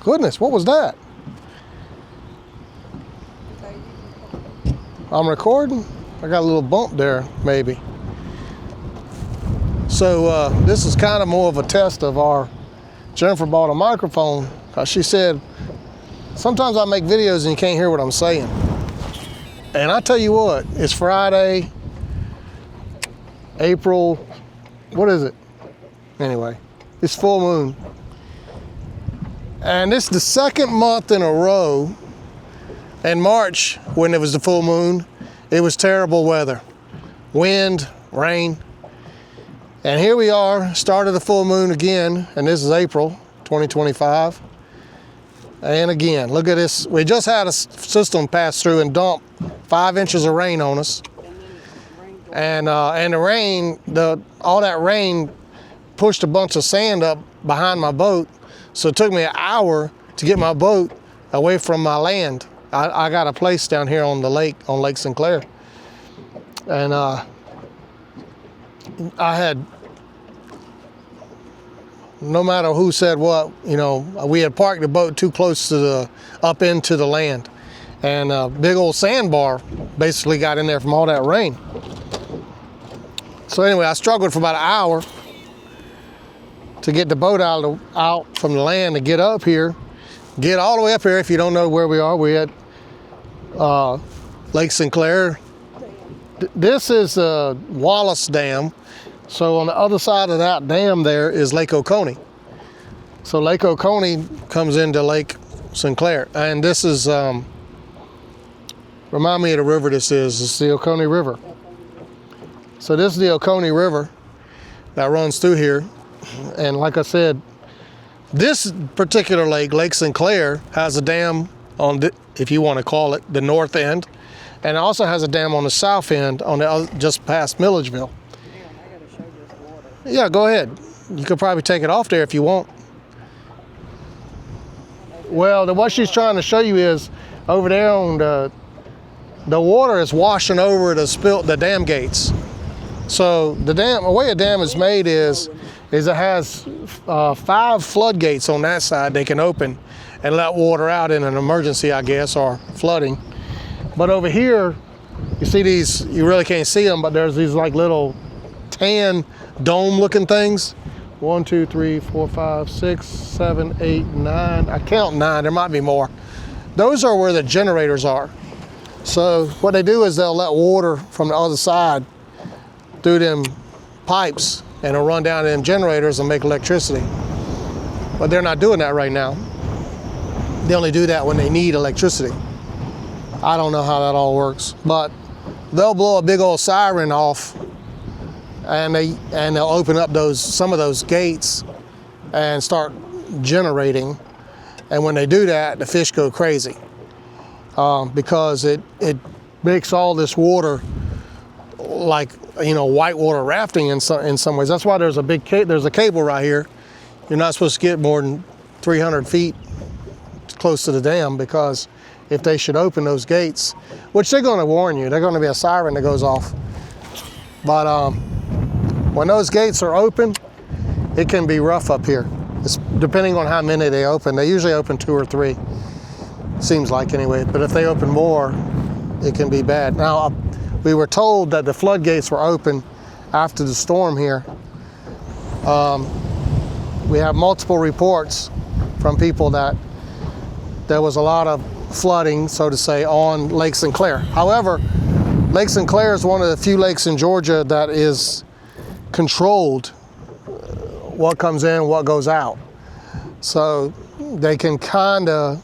goodness, what was that? I'm recording. I got a little bump there, maybe. So this is kind of more of a test of our, Jennifer bought a microphone because she said, sometimes I make videos and you can't hear what I'm saying. And I tell you what, it's Friday, April, what is it? Anyway, it's full moon. And it's the second month in a row. In March, when it was the full moon, it was terrible weather. Wind, rain. And here we are, started the full moon again, and this is April 2025. And again, look at this. We just had a system pass through and dump 5 inches of rain on us. And the rain, all that rain pushed a bunch of sand up behind my boat. So it took me an hour to get my boat away from my land. I got a place down here on the lake, on Lake Sinclair. And I had, no matter who said what, you know, we had parked the boat too close to up into the land. And a big old sandbar basically got in there from all that rain. So anyway, I struggled for about an hour to get the boat out from the land to get up here. Get all the way up here. If you don't know where we are, we're at Lake Sinclair. This is Wallace Dam. So on the other side of that dam there is Lake Oconee. So Lake Oconee comes into Lake Sinclair. And this is, remind me of the river this is. It's the Oconee River. So this is the Oconee River that runs through here. And like I said, this particular lake, Lake Sinclair, has a dam on, if you want to call it, the north end. And it also has a dam on the south end, on the other, just past Milledgeville. Damn, I gotta show you this water. Yeah, go ahead. You could probably take it off there if you want. Well, what she's trying to show you is over there on the water is washing over the dam gates. So the way a dam is made is it has 5 floodgates on that side they can open and let water out in an emergency, I guess, or flooding. But over here, you see these, you really can't see them, but there's these like little tan dome looking things. 1, 2, 3, 4, 5, 6, 7, 8, 9. I count 9, there might be more. Those are where the generators are. So what they do is they'll let water from the other side through them pipes and it'll run down to them generators and make electricity. But they're not doing that right now. They only do that when they need electricity. I don't know how that all works, but they'll blow a big old siren off and they'll open up some of those gates and start generating. And when they do that, the fish go crazy because it makes all this water like, you know, whitewater rafting in some ways. That's why there's a cable right here. You're not supposed to get more than 300 feet close to the dam, because if they should open those gates, which they're going to warn you, they're going to be a siren that goes off. But when those gates are open, it can be rough up here. It's depending on how many they open. They usually open 2 or 3, seems like anyway. But if they open more, it can be bad. Now, we were told that the floodgates were open after the storm here. We have multiple reports from people that there was a lot of flooding, so to say, on Lake Sinclair. However, Lake Sinclair is one of the few lakes in Georgia that is controlled, what comes in, what goes out. So they can kind of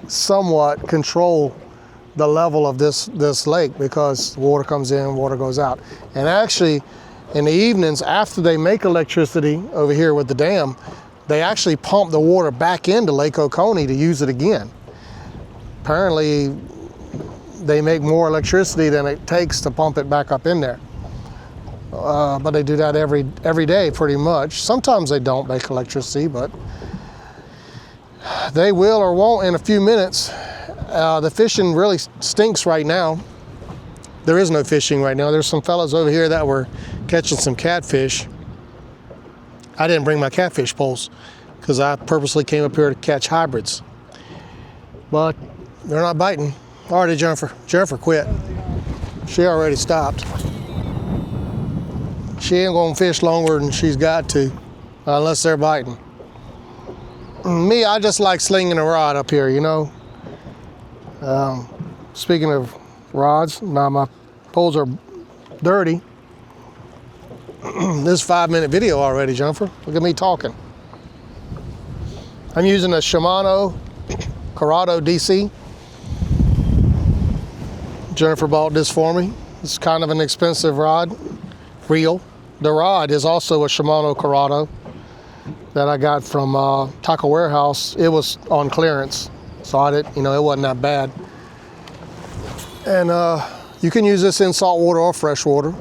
somewhat control the level of this lake, because water comes in, water goes out. And actually, in the evenings, after they make electricity over here with the dam, they actually pump the water back into Lake Oconee to use it again. Apparently, they make more electricity than it takes to pump it back up in there. But they do that every day pretty much. Sometimes they don't make electricity, but they will or won't in a few minutes. The fishing really stinks right now. There is no fishing right now. There's some fellas over here that were catching some catfish. I didn't bring my catfish poles because I purposely came up here to catch hybrids. But they're not biting. Already, Jennifer. Jennifer quit. She already stopped. She ain't gonna fish longer than she's got to, unless they're biting. Me, I just like slinging a rod up here, you know. Speaking of rods, now my poles are dirty. This is a 5-minute video already, Jennifer. Look at me talking. I'm using a Shimano Corrado DC. Jennifer bought this for me. It's kind of an expensive rod, reel. The rod is also a Shimano Corrado that I got from Taco Warehouse. It was on clearance, so I didn't, it wasn't that bad. And you can use this in saltwater or freshwater.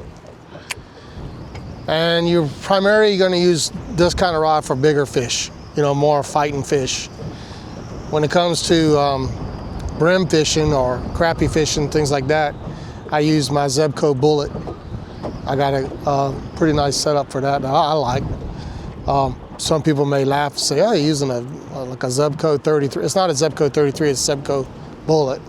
And you're primarily going to use this kind of rod for bigger fish, more fighting fish. When it comes to brim fishing or crappie fishing, things like that, I use my Zebco Bullet. I got a pretty nice setup for that I like. Some people may laugh and say, oh, you're using like a Zebco 33. It's not a Zebco 33, it's a Zebco Bullet.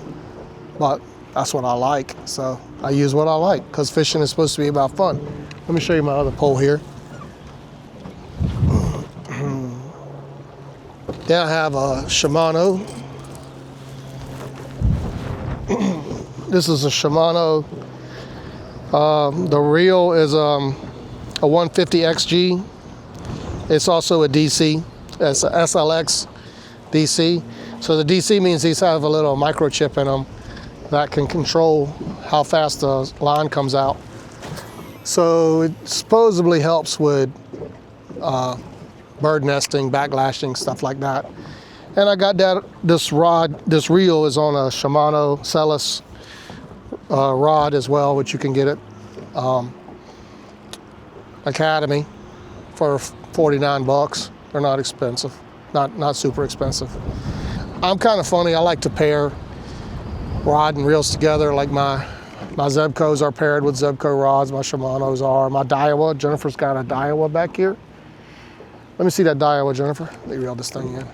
But that's what I like, so I use what I like, because fishing is supposed to be about fun. Let me show you my other pole here. Then I have a Shimano. This is a Shimano. The reel is a 150 XG. It's also a DC. It's a SLX DC. So the DC means these have a little microchip in them that can control how fast the line comes out. So it supposedly helps with bird nesting, backlashing, stuff like that. And I got this reel is on a Shimano Celis rod as well, which you can get at Academy for 49 bucks. They're not expensive, not super expensive. I'm kind of funny, I like to pair rod and reels together, like my Zebcos are paired with Zebco rods, my Shimanos are. My Daiwa, Jennifer's got a Daiwa back here. Let me see that Daiwa, Jennifer. Let me reel this thing in.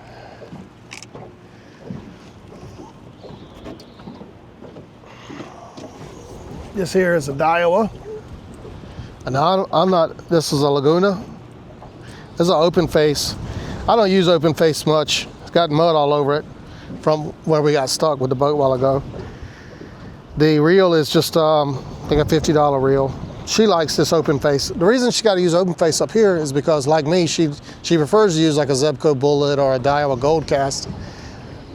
This here is a Daiwa. And I'm not, this is a Laguna. This is an open face. I don't use open face much. It's got mud all over it from where we got stuck with the boat a while ago. The reel is just, I think a $50 reel. She likes this open face. The reason she got to use open face up here is because, like me, she prefers to use like a Zebco Bullet or a Daiwa Gold Cast.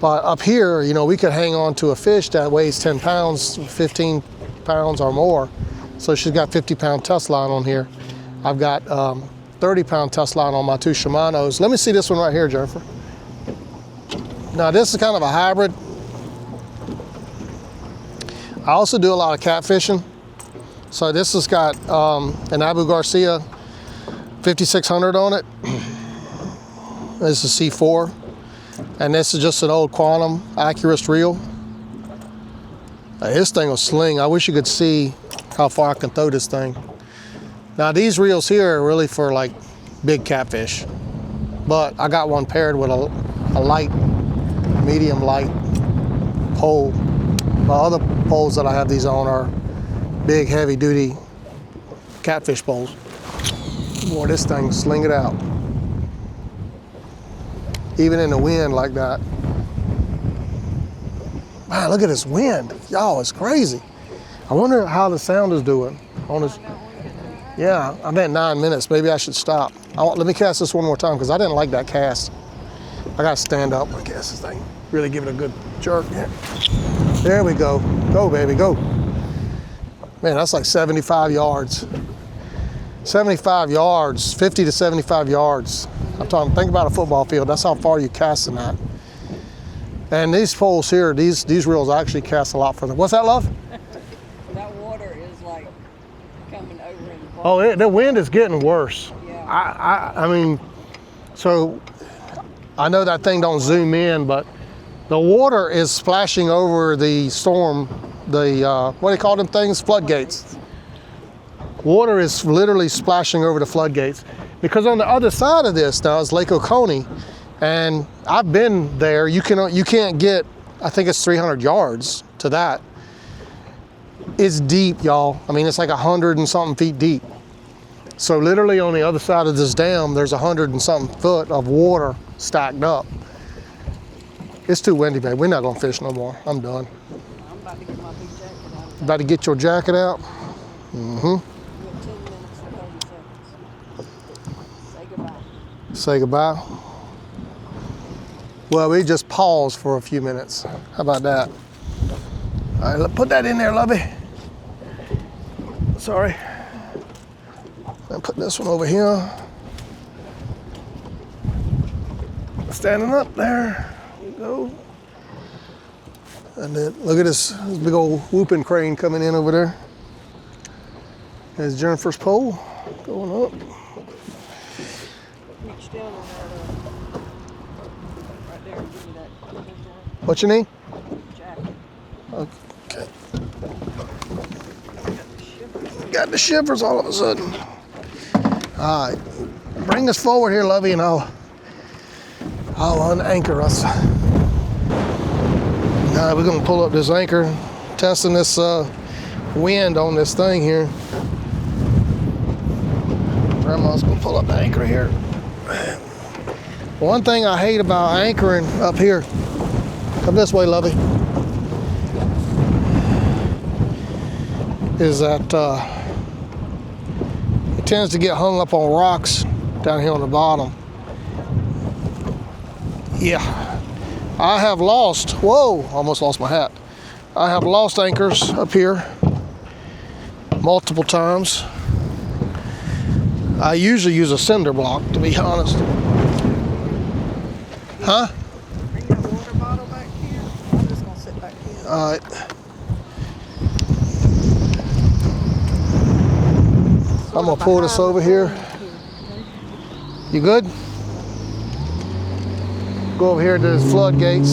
But up here, we could hang on to a fish that weighs 10 pounds, 15 pounds or more. So she's got 50-pound test line on here. I've got 30-pound test line on my two Shimanos. Let me see this one right here, Jennifer. Now this is kind of a hybrid. I also do a lot of catfishing. So this has got an Abu Garcia 5600 on it. This is C4. And this is just an old Quantum Accurist reel. This thing will sling. I wish you could see how far I can throw this thing. Now these reels here are really for like big catfish. But I got one paired with a light, medium light pole. My other poles that I have these on are big, heavy duty catfish poles. Boy, this thing, sling it out. Even in the wind like that. Man, look at this wind. Y'all, it's crazy. I wonder how the sound is doing on this. Yeah, I'm at 9 minutes. Maybe I should stop. Let me cast this one more time because I didn't like that cast. I gotta stand up and cast this thing. Really give it a good jerk. Yeah. There we go. Go, baby, go. Man, that's like 75 yards. 75 yards, 50 to 75 yards. I'm talking, think about a football field. That's how far you casting that. And these poles here, these reels actually cast a lot further. What's that, love? That water is like coming over in the boat. Oh, the wind is getting worse. Yeah. I mean, so I know that thing don't zoom in, but the water is splashing over the storm, what do they call them things? Floodgates. Water is literally splashing over the floodgates. Because on the other side of this now is Lake Oconee, And I've been there. You can't get, I think it's 300 yards to that. It's deep, y'all. I mean, it's like 100 and something feet deep. So literally on the other side of this dam, there's 100 and something foot of water stacked up. It's too windy, babe. We're not gonna fish no more. I'm done. I'm about to get my big jacket out. About to get your jacket out? Mm-hmm. You have 10 minutes and 30 seconds. Say goodbye. Say goodbye. Well, we just pause for a few minutes. How about that? All right, put that in there, lovey. Sorry. And put this one over here. Standing up there. You go. And then look at this big old whooping crane coming in over there. There's Jennifer's pole going up. Reach down on that, right there and give me that. What you need? Jacket. Okay. Got the shivers all of a sudden. All right, bring us forward here, lovey, and I'll unanchor us. Now we're gonna pull up this anchor, testing this wind on this thing here. Grandma's gonna pull up the anchor here. One thing I hate about anchoring up here, come this way, lovey, is that it tends to get hung up on rocks down here on the bottom. Yeah, I have lost, whoa, almost lost my hat. I have lost anchors up here multiple times. I usually use a cinder block, to be honest. Huh? Bring that water bottle back here. I'm just gonna sit back here. All right. I'm gonna pull this over here. You good? Go over here to the floodgates.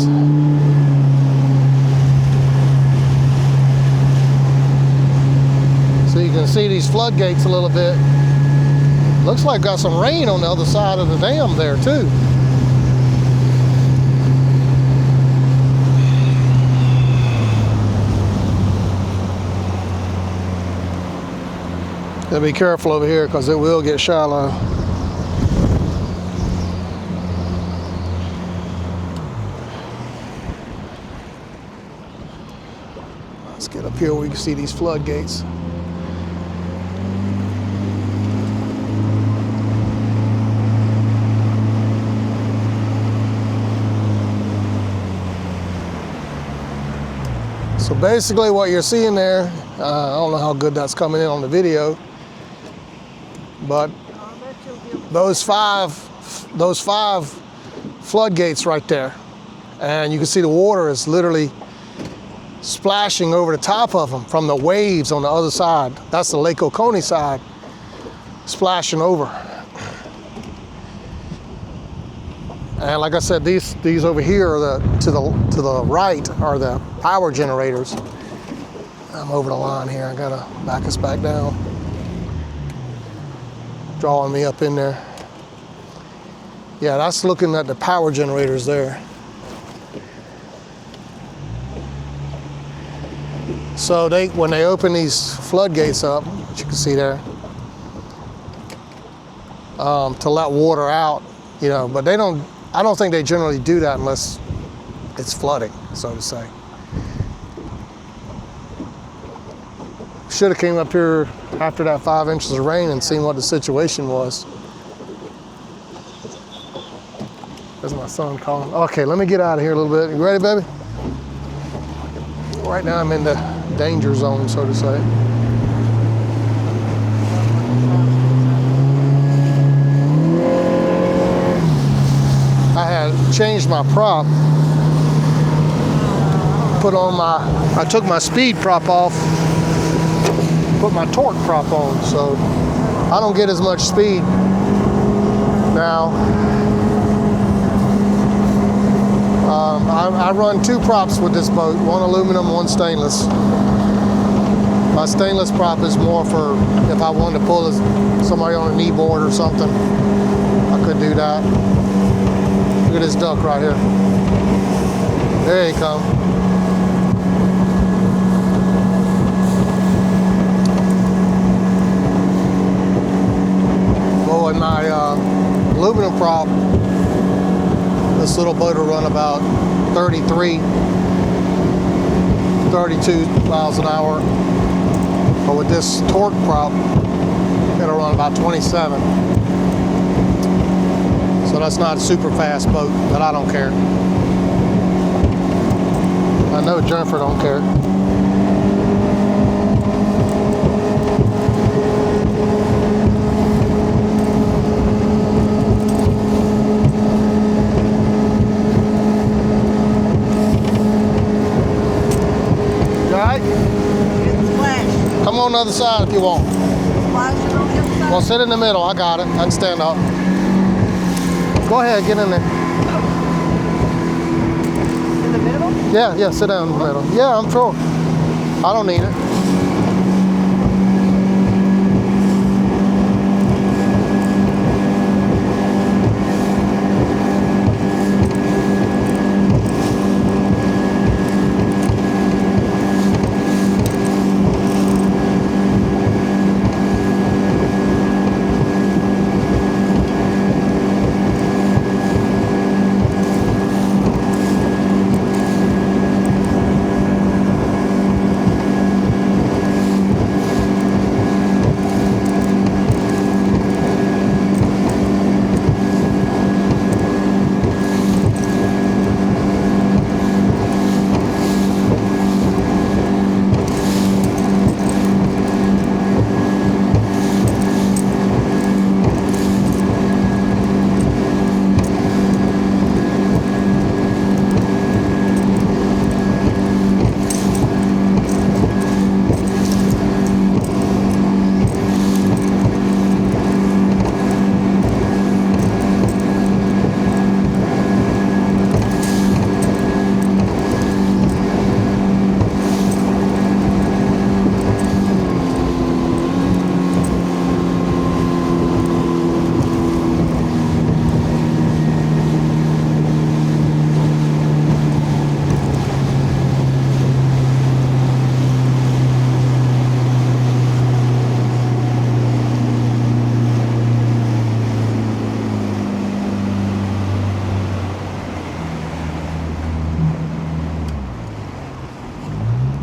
So you can see these floodgates a little bit. Looks like got some rain on the other side of the dam there too. Gotta be careful over here because it will get shallow. Let's get up here where we can see these floodgates. So basically what you're seeing there, I don't know how good that's coming in on the video, but those five floodgates right there, and you can see the water is literally splashing over the top of them from the waves on the other side. That's the Lake Oconee side, splashing over. And like I said, these over here are to the right are the power generators. I'm over the line here. I gotta back us back down. Drawing me up in there. Yeah, that's looking at the power generators there. So when they open these floodgates up, which you can see there, to let water out, you know, but they don't. I don't think they generally do that unless it's flooding, so to say. Should have came up here after that 5 inches of rain and seen what the situation was. There's my son calling. Okay, let me get out of here a little bit. You ready, baby? Right now I'm in the danger zone, so to say. I had changed my prop. I took my speed prop off, put my torque prop on, so I don't get as much speed now. I run 2 props with this boat, one aluminum, one stainless. My stainless prop is more for if I wanted to pull somebody on a knee board or something, I could do that. Look at this duck right here. There he come. Well, in my aluminum prop, this little boat will run about 33, 32 miles an hour. But with this torque prop, it'll run about 27. So that's not a super fast boat, but I don't care. I know Jennifer don't care. You all right? Splash. Come on the other side if you want. Splash it on the other side. Well, sit in the middle. I got it. I can stand up. Go ahead, get in there. In the middle? Yeah, sit down in the middle. Yeah, I'm sure. I don't need it.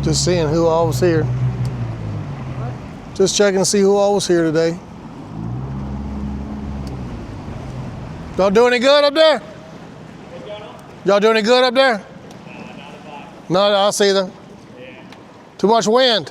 Just seeing who all was here. Just checking to see who all was here today. Y'all do any good up there? Y'all do any good up there? No, I see them. Too much wind.